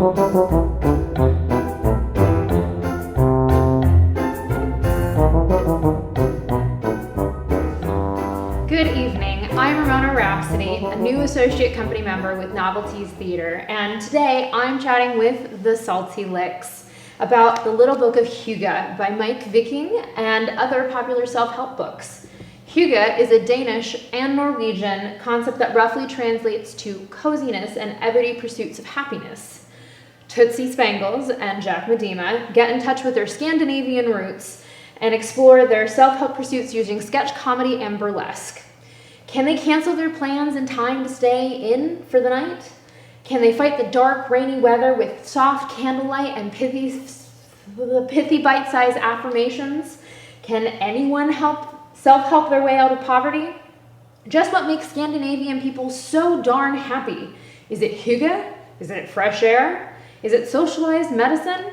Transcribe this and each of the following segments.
Good evening, I'm Ramona Rhapsody, a new associate company member with Novelties Theater, and today I'm chatting with the Salty Licks about the Little Book of Hygge by Mike Viking and other popular self-help books. Hygge is a Danish and Norwegian concept that roughly translates to coziness and everyday pursuits of happiness. Tootsie Spangles and Jack Medema get in touch with their Scandinavian roots and explore their self-help pursuits using sketch comedy and burlesque. Can they cancel their plans in time to stay in for the night? Can they fight the dark, rainy weather with soft candlelight and pithy bite-sized affirmations? Can anyone self-help their way out of poverty? Just what makes Scandinavian people so darn happy? Is it hygge? Is it fresh air? Is it socialized medicine?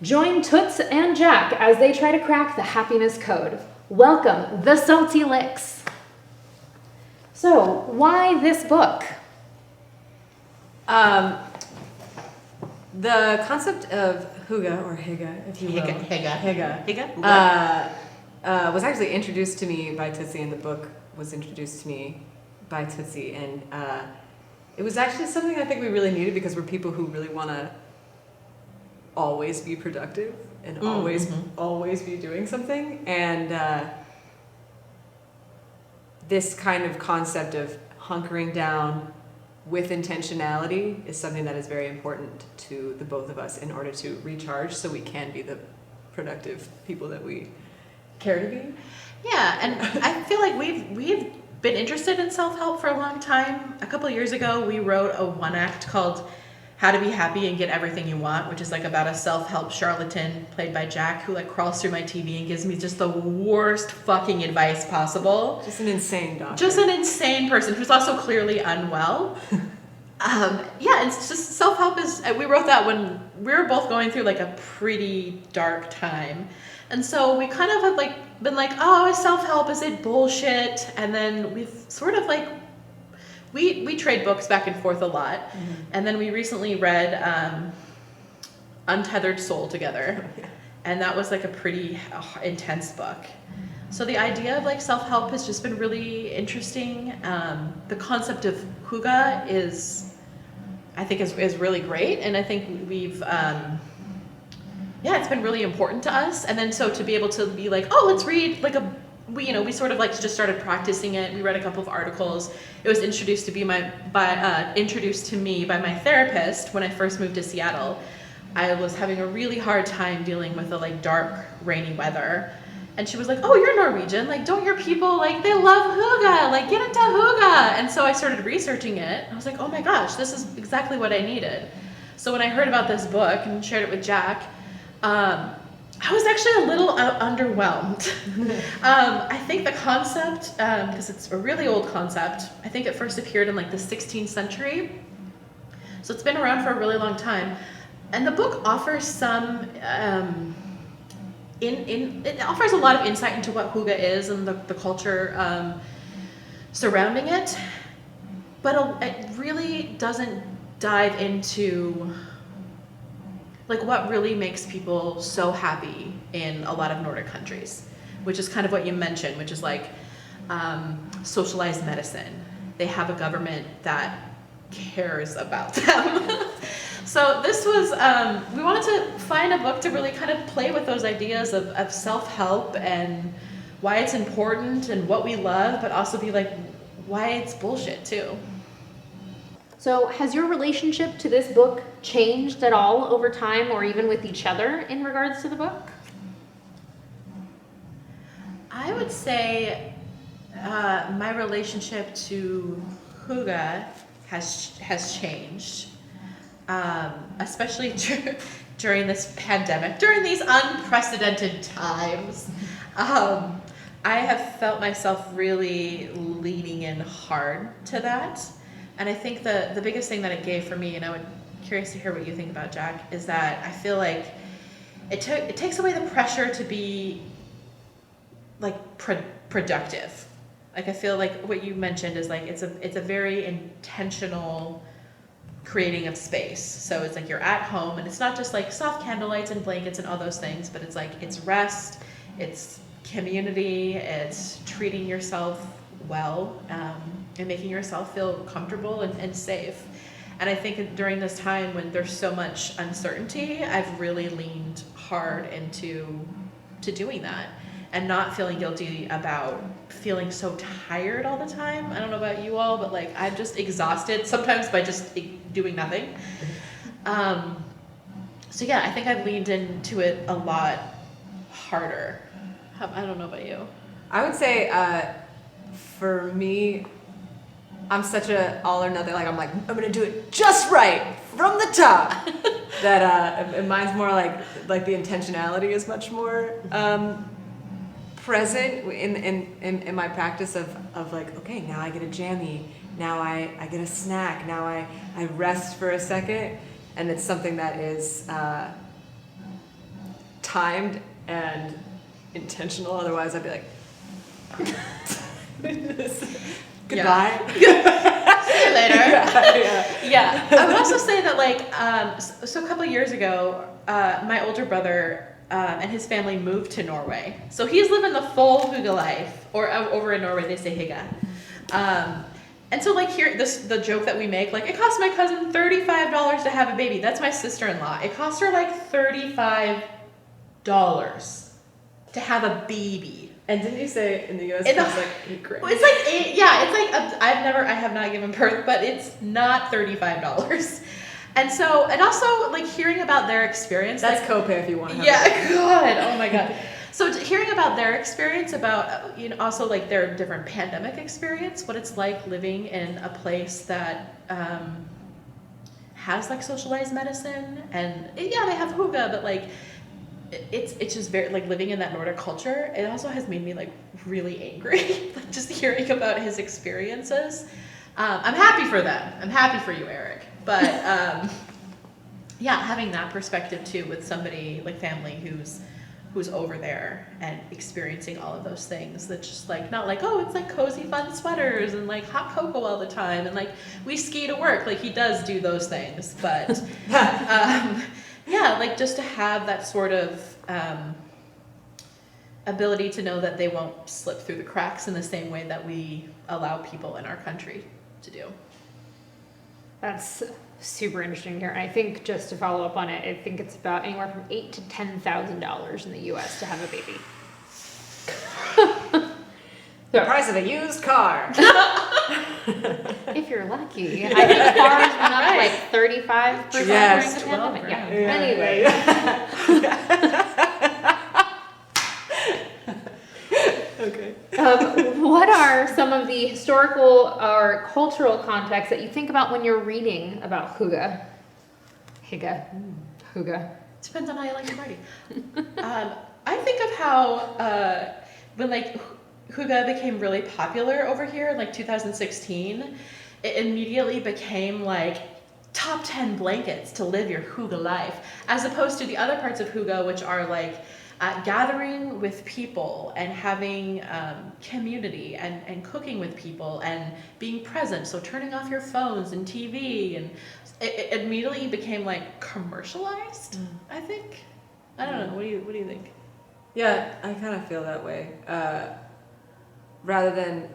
Join Toots and Jack as they try to crack the happiness code. Welcome, the Salty Licks. So, why this book? The concept of hygge, or hygge, if you will. Hygge. Was actually introduced to me by Tootsie, and the book was introduced to me by Tootsie, and it was actually something I think we really needed because we're people who really want to always be productive and always be doing something, and this kind of concept of hunkering down with intentionality is something that is very important to the both of us in order to recharge so we can be the productive people that we care to be. Yeah, and I feel like we've been interested in self-help for a long time. A couple of years ago, we wrote a one-act called How to Be Happy and Get Everything You Want, which is like about a self-help charlatan played by Jack who like crawls through my TV and gives me just the worst fucking advice possible. Just an insane doctor. Just an insane person who's also clearly unwell. Yeah, it's just self-help we wrote that when we were both going through like a pretty dark time. And so we kind of have like been like, oh, is self-help, is it bullshit? And then we've sort of like, we trade books back and forth a lot. Mm-hmm. And then we recently read Untethered Soul together. Yeah. And that was like a pretty intense book. So the idea of like self-help has just been really interesting. The concept of hygge I think is really great. And I think we've, it's been really important to us. And then so to be able to be like, oh, let's read like we sort of like just started practicing it. We read a couple of articles. It was introduced to me by my therapist when I first moved to Seattle. I was having a really hard time dealing with the like dark, rainy weather. And she was like, oh, you're Norwegian. Like, don't your people, like, they love hygge. Like, get into hygge. And so I started researching it. I was like, oh my gosh, this is exactly what I needed. So when I heard about this book and shared it with Jack, I was actually a little underwhelmed. I think the concept, because it's a really old concept, I think it first appeared in like the 16th century. So it's been around for a really long time. And the book offers some, it offers a lot of insight into what hygge is and the culture surrounding it. But it really doesn't dive into like what really makes people so happy in a lot of Nordic countries, which is kind of what you mentioned, which is like socialized medicine. They have a government that cares about them. So this was, we wanted to find a book to really kind of play with those ideas of self-help and why it's important and what we love, but also be like, why it's bullshit too. So, has your relationship to this book changed at all over time or even with each other in regards to the book? I would say my relationship to hygge has changed, especially during this pandemic, during these unprecedented times. I have felt myself really leaning in hard to that. And I think the biggest thing that it gave for me, and I would curious to hear what you think about, Jack, is that I feel like it takes away the pressure to be like productive. Like I feel like what you mentioned is like it's a very intentional creating a space. So it's like you're at home, and it's not just like soft candlelights and blankets and all those things, but it's like it's rest, it's community, it's treating yourself well, and making yourself feel comfortable and safe. And I think during this time when there's so much uncertainty, I've really leaned hard into doing that, and not feeling guilty about feeling so tired all the time. I don't know about you all, but like I'm just exhausted sometimes by just doing nothing. So yeah, I think I've leaned into it a lot harder. I don't know about you. I would say for me, I'm such a all or nothing. Like I'm gonna do it just right from the top. That mine's more like the intentionality is much more present in my practice of like, okay, now I get a jammy, now I get a snack, now I rest for a second, and it's something that is timed and intentional. Otherwise, I'd be like, goodbye. Yeah. See you later. Yeah. Yeah. I would also say that like so a couple of years ago, my older brother and his family moved to Norway. So he's living the full Hygge life, or over in Norway they say Hygge. And so like here, the joke that we make, like it cost my cousin $35 to have a baby. That's my sister-in-law. It cost her like $35 to have a baby. And didn't you say in the U.S. It's like great? It's like I have not given birth, but it's not $35. And so, and also like hearing about their experience. That's like, copay if you want to have yeah, God, oh my God. So hearing about their experience, about also like their different pandemic experience, what it's like living in a place that has like socialized medicine, and yeah, they have Hygge, but like it's just very like living in that Nordic culture. It also has made me like really angry, like just hearing about his experiences. I'm happy for them. I'm happy for you, Eric. But yeah, having that perspective too with somebody like family who's over there and experiencing all of those things, that's just like not like, oh, it's like cozy fun sweaters and like hot cocoa all the time and like we ski to work. Like he does do those things, but yeah, like just to have that sort of ability to know that they won't slip through the cracks in the same way that we allow people in our country to do. That's super interesting here. I think just to follow up on it, I think it's about anywhere from $8,000 to $10,000 in the U.S. to have a baby. The price of a used car. If you're lucky. I think cars went up like 35% Yes. during the pandemic. Yeah. Yeah. Anyway. Okay. What are some of the historical or cultural contexts that you think about when you're reading about Hygge? Hygge. Depends on how you like your party. I think of how when like Hygge became really popular over here in like 2016, it immediately became like top 10 blankets to live your Hygge life, as opposed to the other parts of Hygge, which are like gathering with people and having community and cooking with people and being present. So turning off your phones and TV, and it immediately became like commercialized. I think. I don't know. What do you think? Yeah, I kind of feel that way. Rather than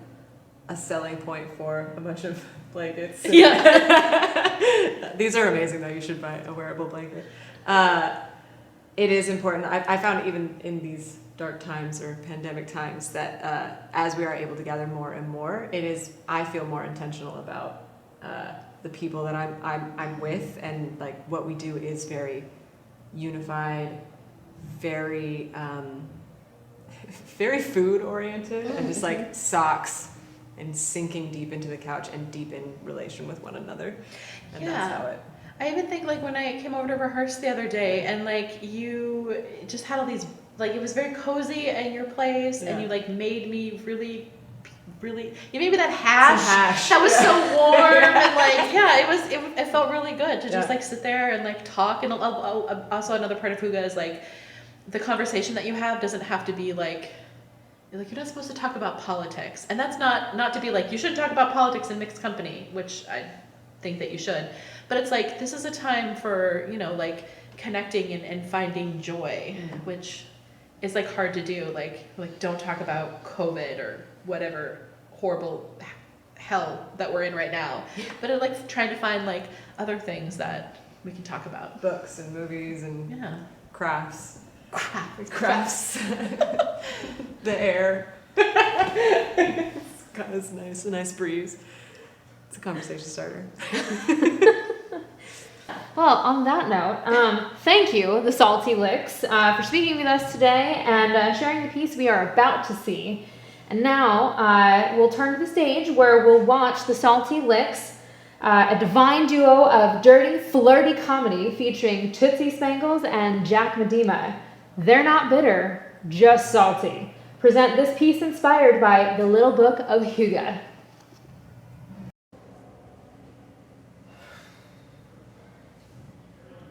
a selling point for a bunch of blankets. Yeah. These are amazing though. You should buy a wearable blanket. It is important. I found even in these dark times or pandemic times that as we are able to gather more and more, I feel more intentional about the people that I'm with, and like what we do is very unified, very very food oriented, and just like socks and sinking deep into the couch and deep in relation with one another, and that's how it. I even think like when I came over to rehearse the other day, and like you just had all these, like it was very cozy in your place, and you like made me really, you made me that hash. That was so warm, and like it felt really good to just like sit there and like talk. And also another part of Hygge is like the conversation that you have doesn't have to be like you're not supposed to talk about politics, and that's not to be like you shouldn't talk about politics in mixed company, which think that you should. But it's like, this is a time for, like connecting and finding joy, which is like hard to do. Like don't talk about COVID or whatever horrible hell that we're in right now. But I like trying to find like other things that we can talk about. Books and movies and Yeah. crafts. Crafts. The air. It's got this a nice breeze. It's a conversation starter. Well, on that note, thank you, the Salty Licks, for speaking with us today and sharing the piece we are about to see. And now we'll turn to the stage where we'll watch the Salty Licks, a divine duo of dirty, flirty comedy featuring Tootsie Spangles and Jack Medema. They're not bitter, just salty. Present this piece inspired by The Little Book of Hygge.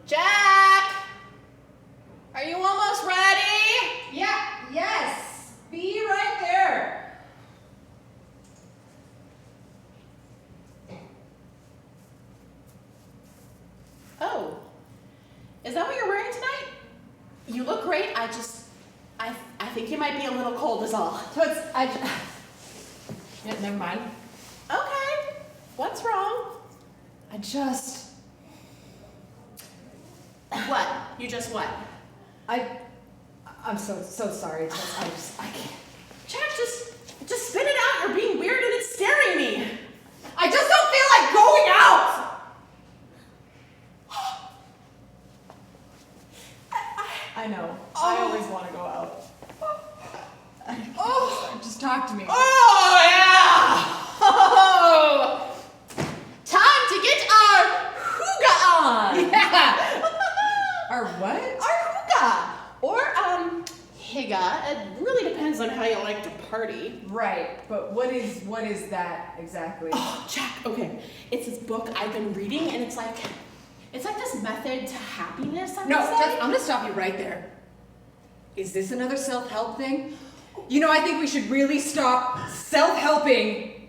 Jack! Are you almost ready? Yes. Be right there. Oh. Is that what you're wearing tonight? You look great. I think you might be a little cold is all. Toots, yeah, never mind. Okay. What's wrong? What? You just what? I'm so sorry, Toots. I can't. Jack, just spit it out. You're being weird and it's scaring me. I just don't feel like going out! I know. I always want to go out. Just talk to me. Oh, yeah! Oh! Time to get our hygge on! Yeah! Our what? Our hygge! Or, hygge. It really depends on how you like to party. Right, but what is that exactly? Oh, Jack, okay. It's this book I've been reading, and it's like this method to happiness, I would No, say. Toots, I'm gonna stop you right there. Is this another self-help thing? I think we should really stop self-helping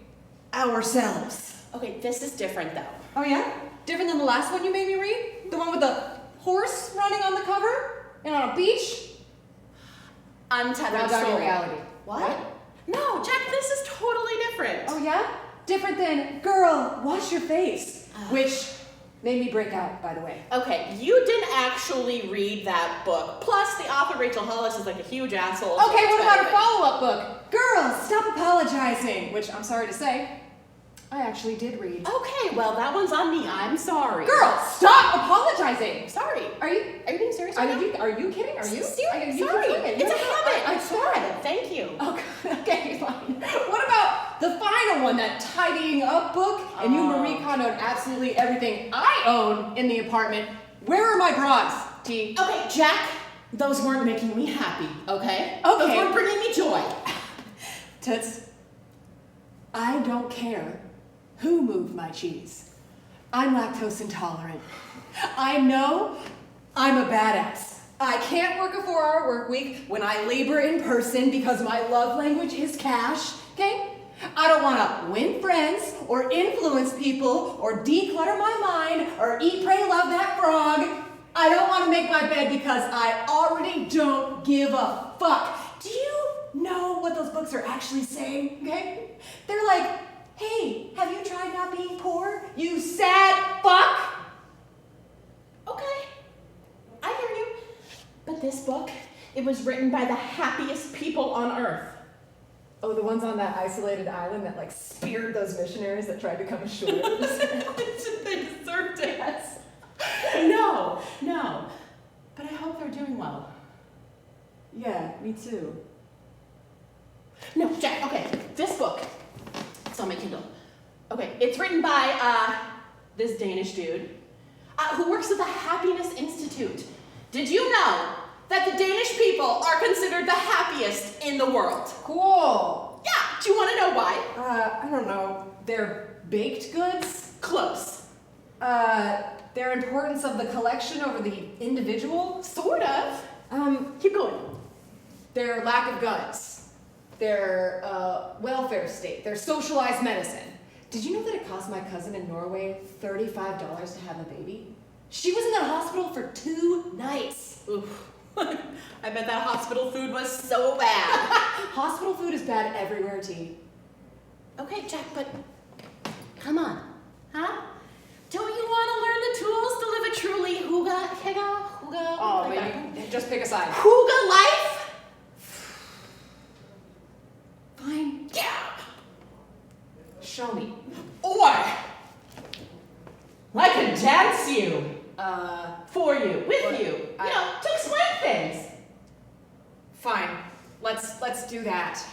ourselves. Okay, this is different, though. Oh yeah? Different than the last one you made me read? The one with the horse running on the cover? And on a beach? Untethered Round down soul. your reality. What? No, Jack, this is totally different. Oh yeah? Different than, girl, wash your face. Which made me break out, by the way. Okay, you didn't actually read that book. Plus, the author, Rachel Hollis, is like a huge asshole. so Okay, it's what about better. a follow-up book? Girl, stop apologizing. Which, I'm sorry to say, I actually did read. Okay, well, that one's on me. I'm sorry. Girl, stop apologizing. Sorry. Are you being serious Are right now? you kidding? Are you? Serious? You Sorry. keep doing it. It's a No, habit. I It's swear. a habit. Thank you. Oh, okay, fine. What about the final one, that tidying up book? And you Marie Kondoed absolutely everything I own in the apartment. Where are my bras, T? Okay, Jack, those weren't making me happy, okay? Okay. Those weren't bringing me joy. Toots, I don't care who moved my cheese. I'm lactose intolerant. I know I'm a badass. I can't work a 4-hour work week when I labor in person because my love language is cash, okay? I don't want to win friends or influence people or declutter my mind or eat, pray, love that frog. I don't want to make my bed because I already don't give a fuck. Do you know what those books are actually saying, okay? They're like, hey, have you tried not being poor, you sad fuck? Okay, I hear you. But this book, it was written by the happiest people on earth. Oh, the ones on that isolated island that like speared those missionaries that tried to come ashore. They deserved it. No. But I hope they're doing well. Yeah, me too. No, Jack, okay, this book, it's on my Kindle. Okay, it's written by, this Danish dude, who works at the Happiness Institute. Did you know that the Danish people are considered the happiest in the world? Cool. Yeah, do you want to know why? I don't know. They're baked goods? Close. Their importance of the collection over the individual? Sort of. Keep going. Their lack of guns. Their welfare state. Their socialized medicine. Did you know that it cost my cousin in Norway $35 to have a baby? She was in the hospital for 2 nights. Oof. I bet that hospital food was so bad. Hospital food is bad everywhere, T. Okay, Jack, but come on, huh? Don't you want to learn the tools to live a truly Hygge? Oh, baby, just pick a side. Hygge life? Fine. Yeah. Show me. Or I can dance you. For you, with you. You know, to explain things. Fine. Let's do that.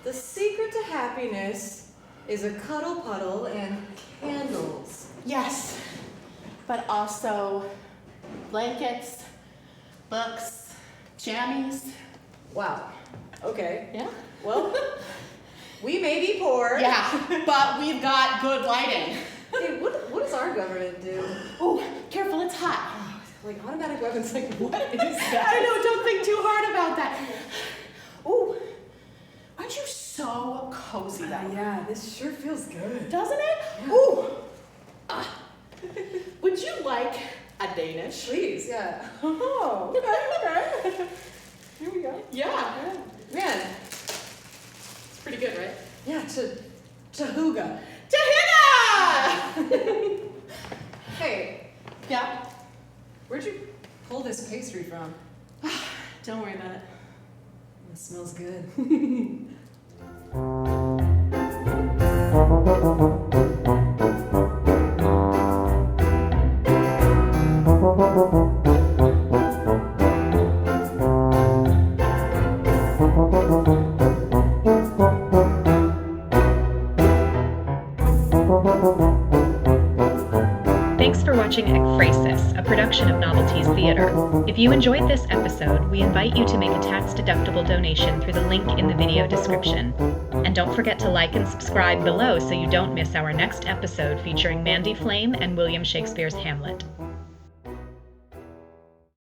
The secret to happiness is a cuddle puddle and candles. Yes, but also blankets, books, jammies. Wow. Okay. Yeah? Well, we may be poor. Yeah, but we've got good lighting. Hey, what does our government do? Ooh, careful, it's hot. Like automatic weapons, like what is that? I know, don't think too hard about that. Ooh, aren't you so cozy though? Yeah, this sure feels good. Doesn't it? Yeah. Ooh. Would you like a Danish? Please, yeah. Oh, okay. Here we go. Yeah. Man, It's pretty good, right? yeah, to Hygge. Tahina! Hey, Yeah. where'd you pull this pastry from? Don't worry about it. It smells good. Thanks for watching Ekphrasis, a production of Novelties Theatre. If you enjoyed this episode, we invite you to make a tax-deductible donation through the link in the video description. And don't forget to like and subscribe below so you don't miss our next episode featuring Mandy Flame and William Shakespeare's Hamlet.